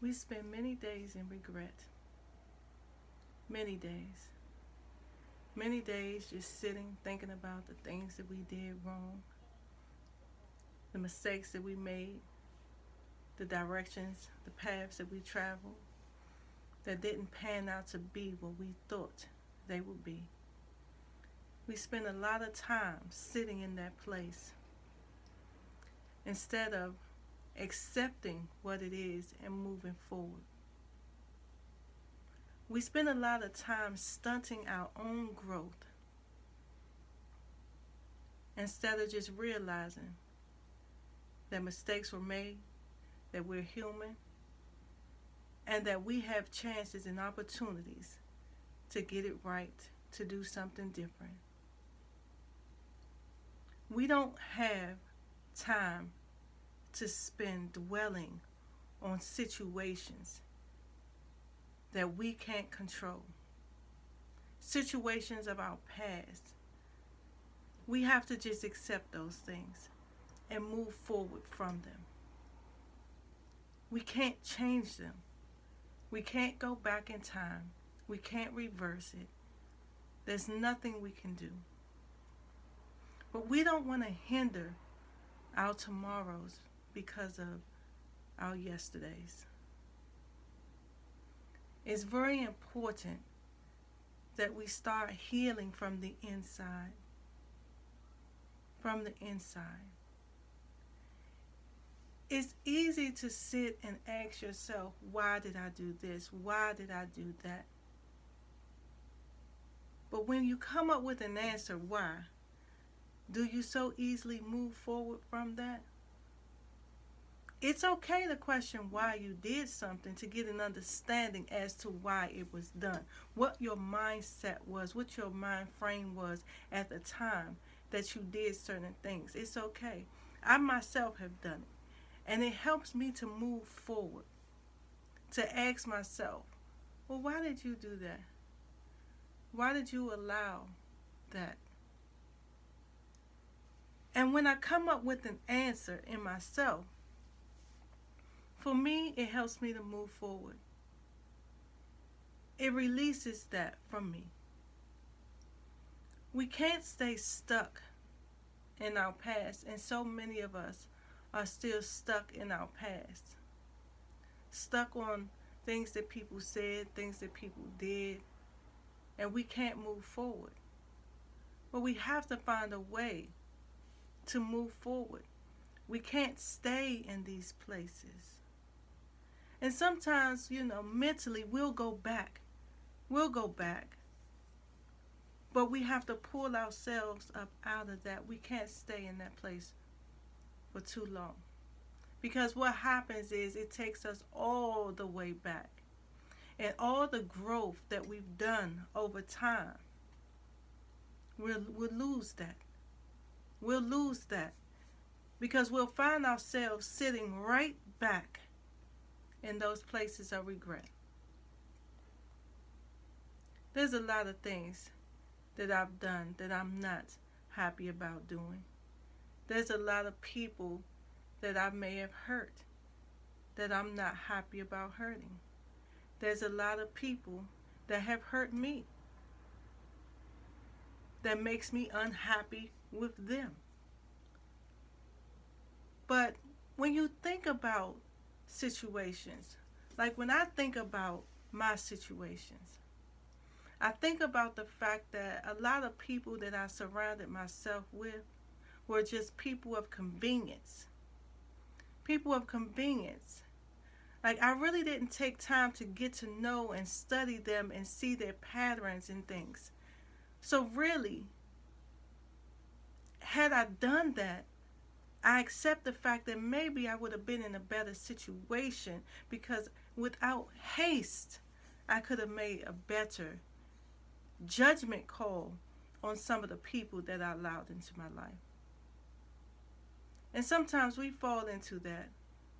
We spend many days in regret. Many days. Many days just sitting thinking about the things that we did wrong, the mistakes that we made, the directions, the paths that we traveled that didn't pan out to be what we thought they would be. We spend a lot of time sitting in that place instead of accepting what it is and moving forward. We spend a lot of time stunting our own growth instead of just realizing that mistakes were made, that we're human, and that we have chances and opportunities to get it right, to do something different. We don't have time to spend dwelling on situations that we can't control, situations of our past. We have to just accept those things and move forward from them. We can't change them. We can't go back in time. We can't reverse it. There's nothing we can do. But we don't want to hinder our tomorrows because of our yesterdays. It's very important that we start healing from the inside. From the inside. It's easy to sit and ask yourself, why did I do this? Why did I do that? But when you come up with an answer, why, do you so easily move forward from that? It's okay to question why you did something to get an understanding as to why it was done, what your mindset was, what your mind frame was at the time that you did certain things. It's okay. I myself have done it. And it helps me to move forward, to ask myself, well, why did you do that? Why did you allow that? And when I come up with an answer in myself, for me, it helps me to move forward. It releases that from me. We can't stay stuck in our past, and so many of us are still stuck in our past. Stuck on things that people said, things that people did, and we can't move forward. But we have to find a way to move forward. We can't stay in these places. And sometimes, mentally we'll go back. We'll go back. But we have to pull ourselves up out of that. We can't stay in that place for too long. Because what happens is it takes us all the way back. And all the growth that we've done over time, we'll lose that. We'll lose that. Because we'll find ourselves sitting right back in those places of regret. There's a lot of things that I've done that I'm not happy about doing. There's a lot of people that I may have hurt that I'm not happy about hurting. There's a lot of people that have hurt me that makes me unhappy with them. But when you think about situations, like when I think about my situations, I think about the fact that a lot of people that I surrounded myself with were just people of convenience. People of convenience. Like, I really didn't take time to get to know and study them and see their patterns and things. So really, had I done that, I accept the fact that maybe I would have been in a better situation, because without haste, I could have made a better judgment call on some of the people that I allowed into my life. And sometimes we fall into that.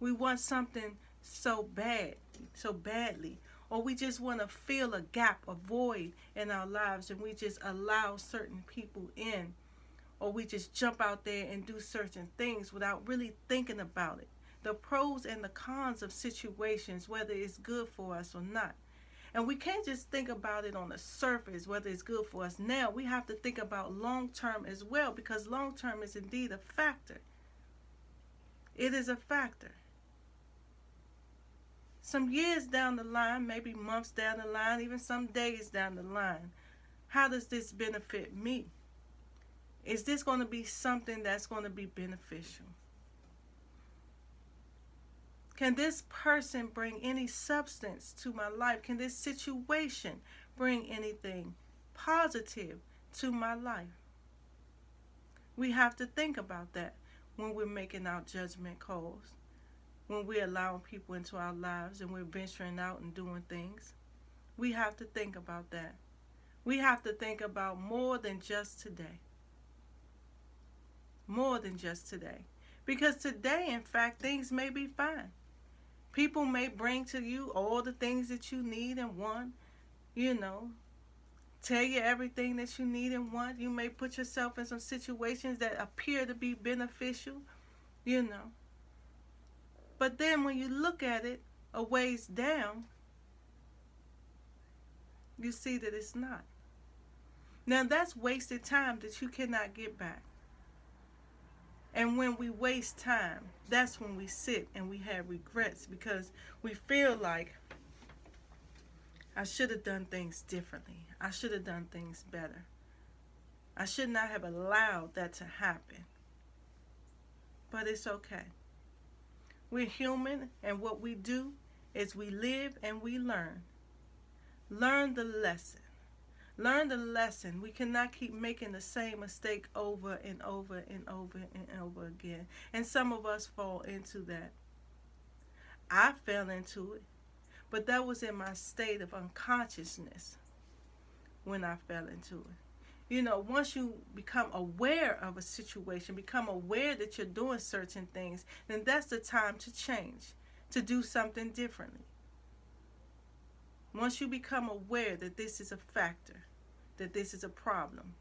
We want something so badly, or we just want to fill a gap, a void in our lives, and we just allow certain people in, or we just jump out there and do certain things without really thinking about it. the pros and the cons of situations, whether it's good for us or not. And we can't just think about it on the surface, whether it's good for us now. We have to think about long term as well, because long term is indeed a factor. It is a factor. Some years down the line, maybe months down the line, even some days down the line, how does this benefit me? Is this going to be something that's going to be beneficial? Can this person bring any substance to my life? Can this situation bring anything positive to my life? We have to think about that when we're making our judgment calls, when we're allowing people into our lives and we're venturing out and doing things. We have to think about that. We have to think about more than just today. More than just today. Because today, in fact, things may be fine. People may bring to you all the things that you need and want, tell you everything that you need and want. You may put yourself in some situations that appear to be beneficial, But then when you look at it a ways down, you see that it's not. Now that's wasted time that you cannot get back. And when we waste time, that's when we sit and we have regrets, because we feel like, I should have done things differently. I should have done things better. I should not have allowed that to happen. But it's okay. We're human, and what we do is we live and we learn. Learn the lesson. Learn the lesson. We cannot keep making the same mistake over and over and over and over again. And some of us fall into that. I fell into it, but that was in my state of unconsciousness when I fell into it. Once you become aware of a situation, become aware that you're doing certain things, then that's the time to change, to do something differently. Once you become aware that this is a factor, that this is a problem,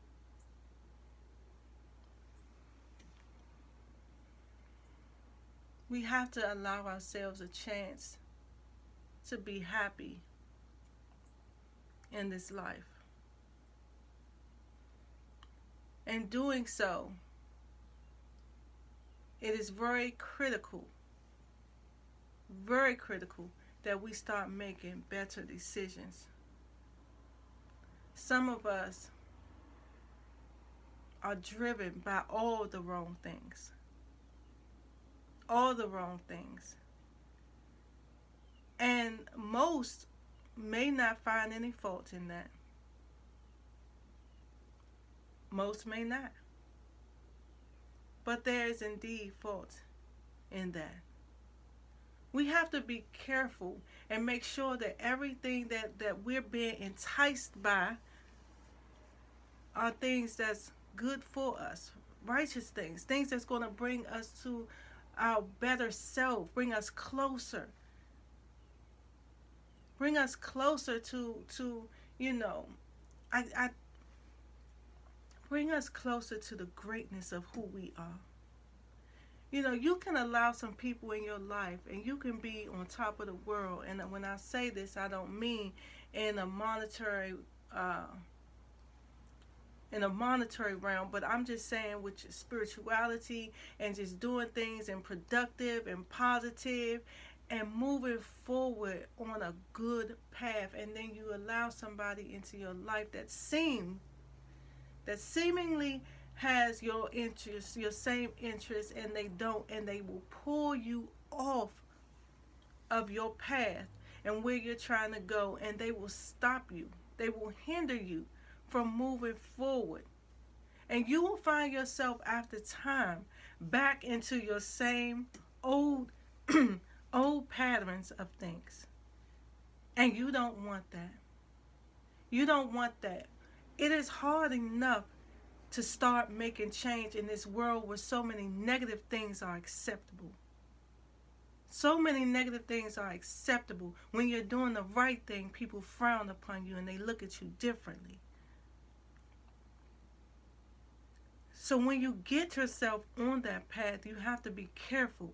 we have to allow ourselves a chance to be happy in this life. In doing so, it is very critical that we start making better decisions. Some of us are driven by all the wrong things. All the wrong things. And most may not find any fault in that. Most may not. But there is indeed fault in that. We have to be careful and make sure that everything that we're being enticed by are things that's good for us, righteous things, things that's going to bring us to our better self, bring us closer to bring us closer to the greatness of who we are. You can allow some people in your life and you can be on top of the world. And when I say this, I don't mean in a monetary realm, but I'm just saying with your spirituality and just doing things and productive and positive and moving forward on a good path. And then you allow somebody into your life that seemingly has your interests, your same interests, and they don't, and they will pull you off of your path and where you're trying to go, and they will stop you. They will hinder you from moving forward. And you will find yourself after time back into your same old old patterns of things. And you don't want that. You don't want that. It is hard enough to start making change in this world where so many negative things are acceptable. So many negative things are acceptable. When you're doing the right thing, people frown upon you and they look at you differently. So when you get yourself on that path, you have to be careful.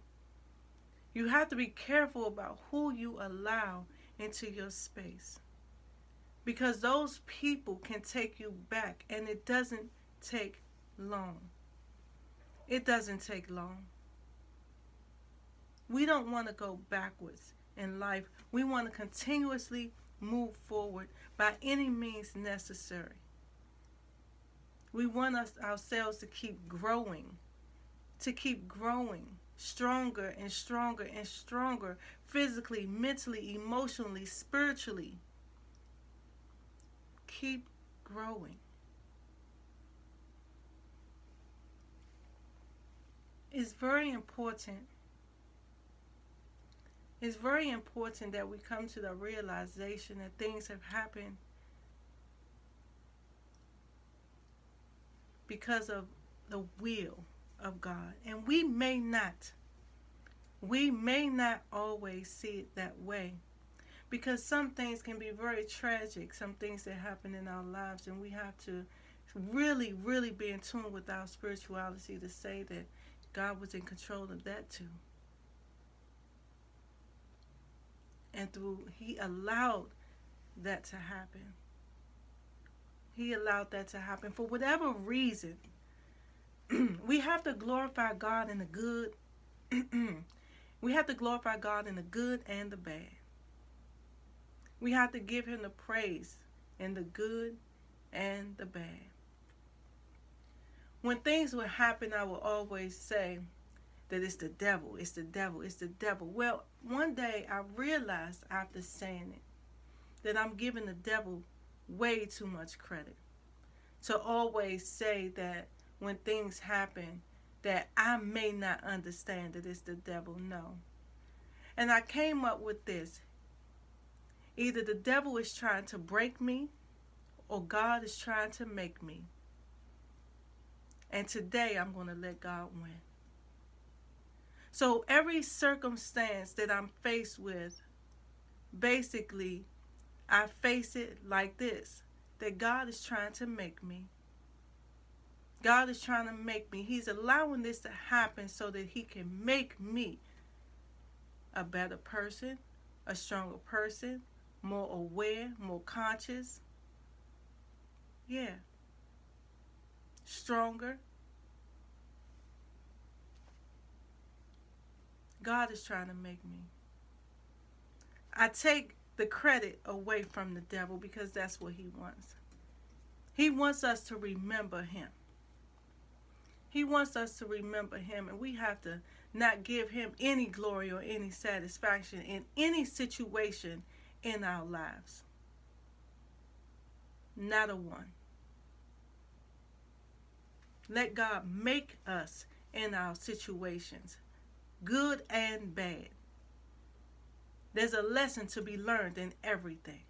You have to be careful about who you allow into your space, because those people can take you back, and it doesn't take long. It doesn't take long. We don't want to go backwards in life. We want to continuously move forward by any means necessary. We want ourselves to keep growing, stronger and stronger and stronger, physically, mentally, emotionally, spiritually. Keep growing. It's very important. It's very important that we come to the realization that things have happened because of the will of God. And we may not always see it that way, because some things can be very tragic, some things that happen in our lives, and we have to really, really be in tune with our spirituality to say that God was in control of that too. And He allowed that to happen. He allowed that to happen for whatever reason. We have to glorify God in the good. We have to glorify God in the good and the bad. We have to give Him the praise in the good and the bad. When things would happen, I will always say that it's the devil, it's the devil, it's the devil. Well, one day I realized after saying it that I'm giving the devil way too much credit. To always say that when things happen that I may not understand that it's the devil, no. And I came up with this. Either the devil is trying to break me, or God is trying to make me. And today I'm going to let God win. So every circumstance that I'm faced with, basically, I face it like this, that God is trying to make me. God is trying to make me. He's allowing this to happen so that He can make me a better person, a stronger person, more aware, more conscious. Yeah. Stronger. God is trying to make me. I take the credit away from the devil because that's what he wants. He wants us to remember him. He wants us to remember him, and we have to not give him any glory or any satisfaction in any situation in our lives. Not a one. Let God make us in our situations, good and bad. There's a lesson to be learned in everything.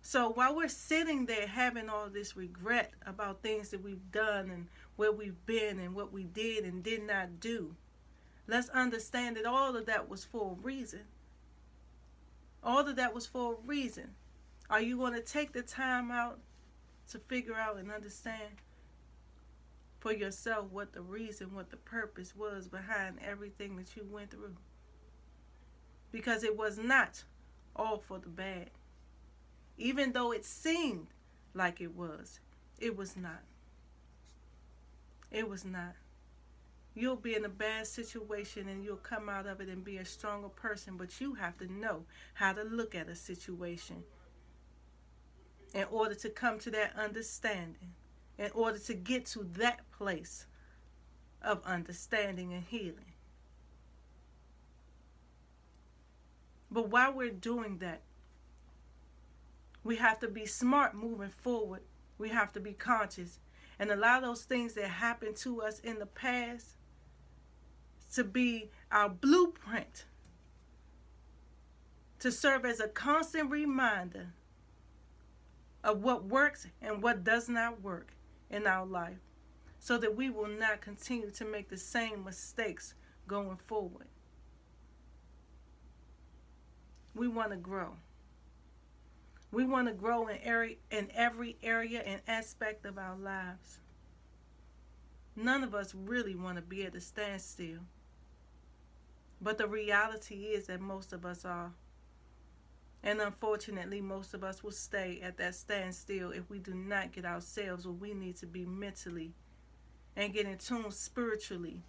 So while we're sitting there having all this regret about things that we've done and where we've been and what we did and did not do, let's understand that all of that was for a reason. All of that was for a reason. Are you going to take the time out to figure out and understand for yourself what the reason, what the purpose was behind everything that you went through? Because it was not all for the bad. Even though it seemed like it was not. It was not. You'll be in a bad situation and you'll come out of it and be a stronger person, but you have to know how to look at a situation in order to come to that understanding, in order to get to that place of understanding and healing. But while we're doing that, we have to be smart moving forward. We have to be conscious and allow those things that happened to us in the past to be our blueprint, to serve as a constant reminder of what works and what does not work in our life, so that we will not continue to make the same mistakes going forward. We want to grow. We want to grow in every area and aspect of our lives. None of us really want to be at a standstill. But the reality is that most of us are. And unfortunately, most of us will stay at that standstill if we do not get ourselves where we need to be mentally and get in tune spiritually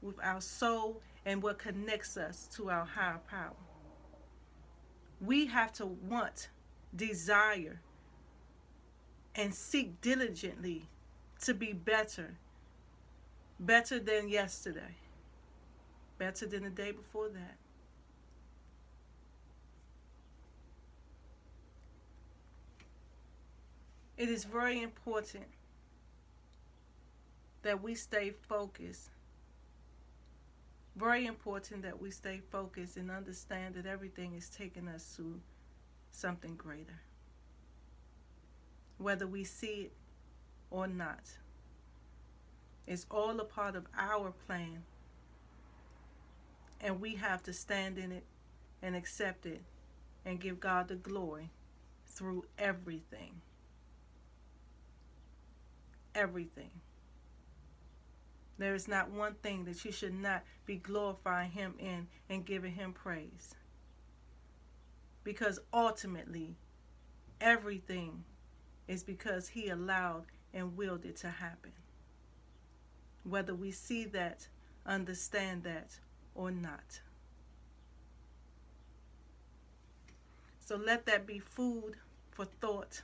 with our soul and what connects us to our higher power. We have to want, desire, and seek diligently to be better. Better than yesterday. Better than the day before that. It is very important that we stay focused. Very important that we stay focused and understand that everything is taking us to something greater. Whether we see it or not. It's all a part of our plan. And we have to stand in it and accept it and give God the glory through everything. Everything. There is not one thing that you should not be glorifying Him in and giving Him praise. Because ultimately, everything is because He allowed and willed it to happen. Whether we see that, understand that, or not. So let that be food for thought.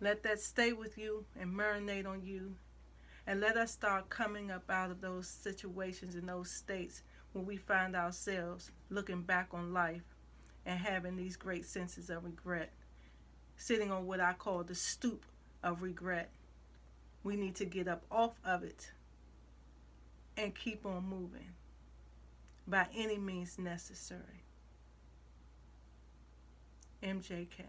Let that stay with you and marinate on you. And let us start coming up out of those situations and those states where we find ourselves looking back on life and having these great senses of regret. Sitting on what I call the stoop of regret. We need to get up off of it and keep on moving by any means necessary. MJK.